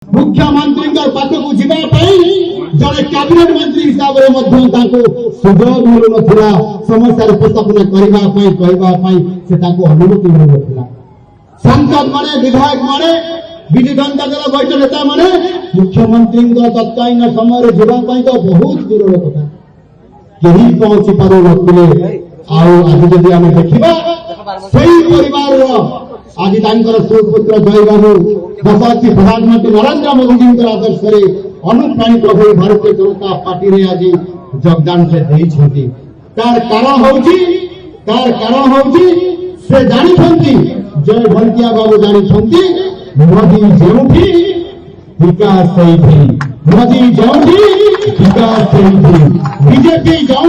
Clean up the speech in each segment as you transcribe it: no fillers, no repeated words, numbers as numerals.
मुख्यमंत्री पाखक जावाई जड़े कैबिनेट मंत्री हिसाब से सुजोग मिलू ना समस्या उपस्थापन करने अनुमति मिलू ना सांसद माने विधायक माने विजु जनता दल वरिष्ठ नेता माने मुख्यमंत्री तत्कालीन समय जावाई तो बहुत दूर कथा कहीं पहुंची पार नथिले आज जदि आम देखा परिवार आज सुपुत्र जय बाबू यशस्वी प्रधानमंत्री नरेंद्र मोदी आदर्श अनुप्राणित हो भारतीय जनता पार्टी रे आज योगदान से तार कारण हूँ से जानी जय भंतिया बाबू जानी मोदी जो विकास मोदी जो विकास बीजेपी जो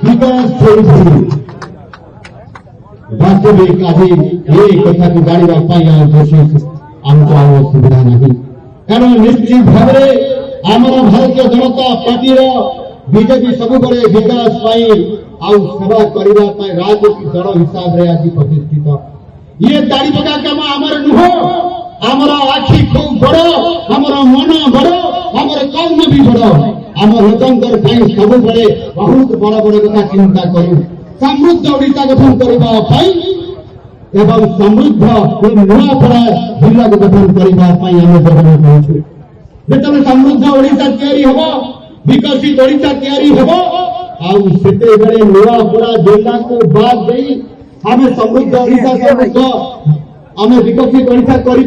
विकास वास्तविक आज ये कथा को जानवाई कोशिश आमको असुविधा नहीं कारण निश्चित भाव आमर भारतीय जनता पार्टी बीजेपी सब विकास सेवा करने राजनीतिक दल हिसाब से आज प्रतिष्ठित ये दाड़ी पका कम आमर नुह आमर आखि खूब बड़ आमर मन बड़ आमर कर्म भी बड़ आम लोक सब बहुत बड़ बड़ कथा चिंता करूँ समृद्ध ओडिशा गठन करने एवं समृद्ध नुआपड़ा जिला को गठन करने योजना करूँ जो समृद्ध ओडिशा हम विकसित ओडिशा हम नुआपड़ा जिला को बाद दे आम समृद्ध ओडिशा समृद्ध आम विकसित ओडिशा कर